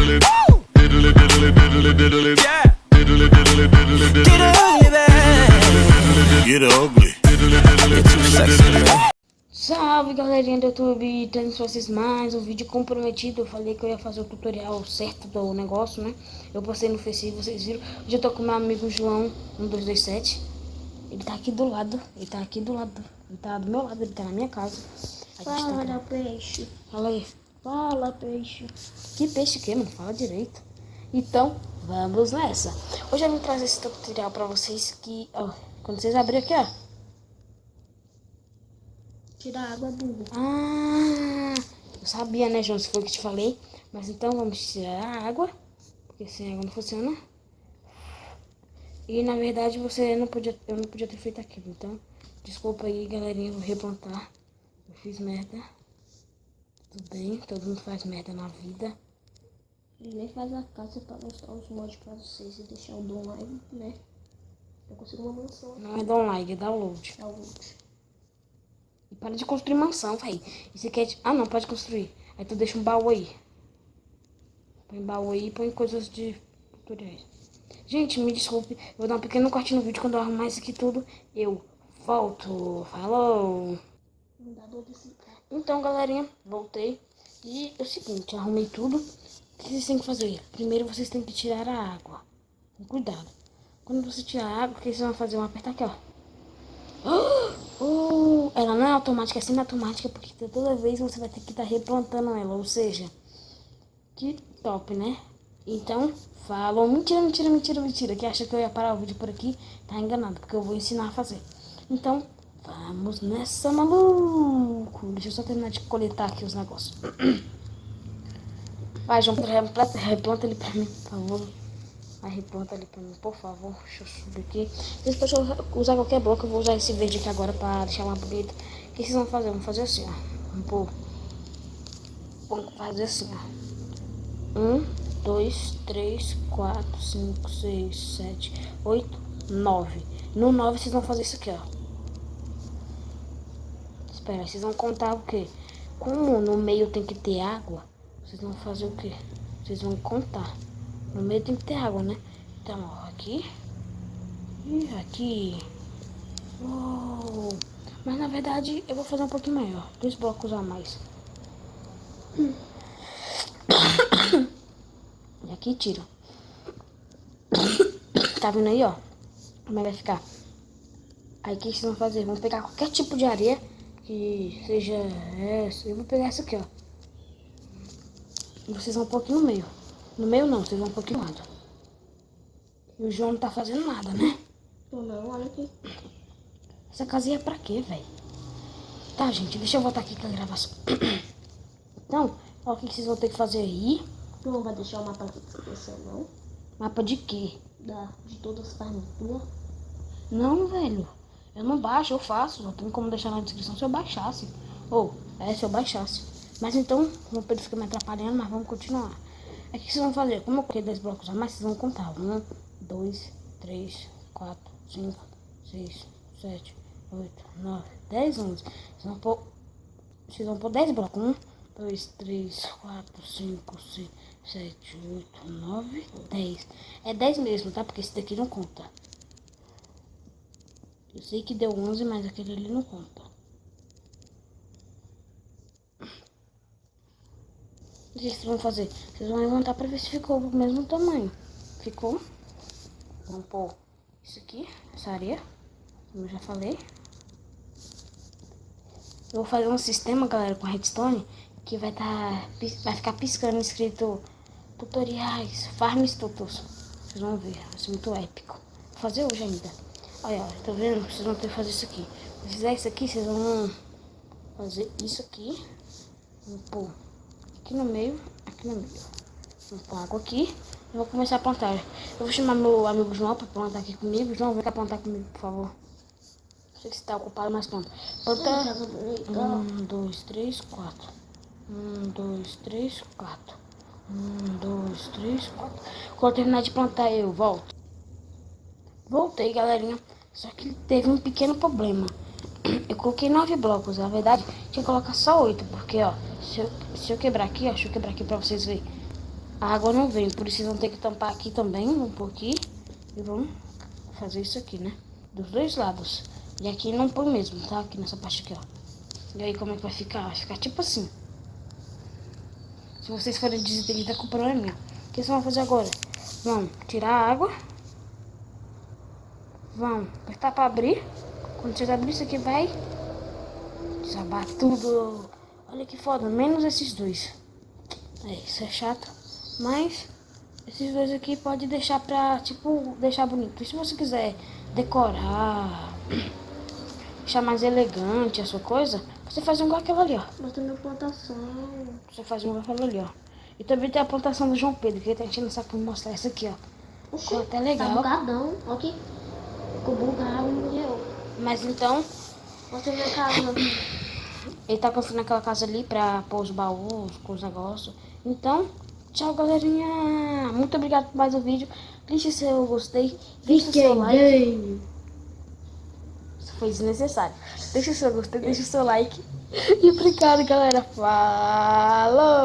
Get ugly. You're too sexy, man. Salve galerinha do YouTube, tendo vocês mais um vídeo comprometido. Eu falei que eu ia fazer o tutorial certo do negócio, né? Eu postei no Facebook, vocês viram. Hoje eu tô com meu amigo João 1227. Ele tá aqui do lado, ele tá do meu lado, ele tá na minha casa. Fala, peixe. Fala aí. Fala, peixe. Que peixe que, mano? Fala direito. Então, vamos nessa. Hoje eu vim trazer esse tutorial pra vocês que, ó, quando vocês abrirem aqui, ó. Tirar água burro. Ah, eu sabia, né, João? Se foi o que te falei. Mas então vamos tirar a água, porque sem água não funciona. E na verdade eu não podia ter feito aquilo. Então, desculpa aí, galerinha, vou replantar. Eu fiz merda. Tudo bem, todo mundo faz merda na vida. Ele nem faz a casa pra mostrar os mods pra vocês e deixar o dom live, né? Eu consigo uma mansão. Não é download, é download. E para de construir mansão, véi. E você quer... Ah, não, pode construir. Aí tu deixa um baú aí. Põe baú aí e põe coisas de tutoriais. Gente, me desculpe. Eu vou dar um pequeno corte no vídeo. Quando eu arrumar isso aqui tudo, eu volto. Falou! Então, galerinha, voltei. E é o seguinte, eu arrumei tudo. O que vocês têm que fazer? Primeiro, vocês têm que tirar a água. Com cuidado. Quando você tirar a água, o que vocês vão fazer? Vão apertar aqui, ó. Ela não é automática, é semi-automática, porque toda vez você vai ter que estar replantando ela, ou seja, que top, né? Então, falou, mentira, que acha que eu ia parar o vídeo por aqui, tá enganado, porque eu vou ensinar a fazer. Então, vamos nessa, maluco. Deixa eu só terminar de coletar aqui os negócios. Vai, João, replanta ele pra mim, por favor. Vai, replanta ali pra mim, por favor. Deixa eu subir aqui. Vocês podem usar qualquer bloco. Eu vou usar esse verde aqui agora pra deixar mais bonito. O que vocês vão fazer? Vamos fazer assim, ó. Vamos fazer assim, ó. 1, 2, 3, 4, 5, 6, 7, 8, 9. No 9 vocês vão fazer isso aqui, ó. Espera, vocês vão contar o quê? Como no meio tem que ter água, vocês vão fazer o quê? Vocês vão contar. No meio tem que ter água, né? Então, ó, aqui. E aqui. Uou. Mas na verdade eu vou fazer um pouquinho maior. 2 blocos a mais. E aqui tiro. Tá vendo aí, ó? Como é que vai ficar? Aí o que vocês vão fazer? Vão pegar qualquer tipo de areia que seja essa. Eu vou pegar essa aqui, ó. E vocês vão um pouquinho no meio. No meio não, vocês vão um pouquinho do lado. E o João não tá fazendo nada, né? Não, olha aqui. Essa casinha é pra quê, velho? Tá, gente, deixa eu voltar aqui com a gravação. Então, ó, o que vocês vão ter que fazer aí? Tu não vai deixar o mapa aqui pra você, não? Mapa de quê? De todas as farmas tuas? Não, velho. Eu não baixo, eu faço. Não tem como deixar na descrição se eu baixasse. Se eu baixasse. Mas então, o Pedro fica me atrapalhando, mas vamos continuar. Aí o que vocês vão fazer? Como eu coloquei 10 blocos a mais, vocês vão contar. 1, 2, 3, 4, 5, 6, 7, 8, 9, 10, 11. Vocês vão pôr 10 blocos. 1, 2, 3, 4, 5, 6, 7, 8, 9, 10. É 10 mesmo, tá? Porque esse daqui não conta. Eu sei que deu 11, mas aquele ali não conta. O que vocês vão fazer? Vocês vão levantar pra ver se ficou do mesmo tamanho. Ficou? Vamos pôr isso aqui, essa areia, como eu já falei. Eu vou fazer um sistema, galera, com redstone, que vai ficar piscando escrito tutoriais, farms tutos. Vocês vão ver, vai ser muito épico. Vou fazer hoje ainda. Olha, tá vendo? Vocês vão ter que fazer isso aqui. Se fizer isso aqui, vocês vão fazer isso aqui. Vou pôr aqui no meio, aqui no meio. Vou pôr água aqui e vou começar a plantar. Eu vou chamar meu amigo João pra plantar aqui comigo. João, vem cá plantar comigo, por favor. Não sei se você tá ocupado, mas planta. Planta 1, 2, 3, 4. 1, 2, 3, 4. 1, 2, 3, 4. Quando eu terminar de plantar, eu volto. Voltei, galerinha. Só que teve um pequeno problema. Eu coloquei 9 blocos, na verdade tinha que colocar só 8, porque ó, se eu quebrar aqui, ó, deixa eu quebrar aqui pra vocês verem. A água não vem, por isso vocês vão ter que tampar aqui também, um pouquinho. E vamos fazer isso aqui, né? Dos dois lados. E aqui não põe mesmo, tá? Aqui nessa parte aqui, ó. E aí como é que vai ficar? Vai ficar tipo assim. Se vocês forem desentendidos, a culpa não é minha. O que vocês vão fazer agora? Vão tirar a água. Vão apertar pra abrir. Quando vocês abrirem isso aqui, vai desabar tudo. Olha que foda, menos esses dois. Isso é chato. Mas esses dois aqui pode deixar pra, tipo, deixar bonito. E se você quiser decorar, deixar mais elegante a sua coisa, você faz igual aquela ali, ó. Mas tem minha plantação. Você faz igual aquela ali, ó. E também tem a plantação do João Pedro, que ele tá enchendo o saco pra mostrar essa aqui, ó. Ficou até legal. Tá bugadão. Olha aqui. Ficou bugado, morreu. Mas então, Mostra minha casa. ele tá construindo aquela casa ali pra pôr os baús com os negócios. Então, tchau, galerinha. Muito obrigado por mais um vídeo. Deixe seu gostei. Deixe seu like. Isso foi desnecessário. Deixe seu gostei, deixe seu like. E obrigado, galera. Falou!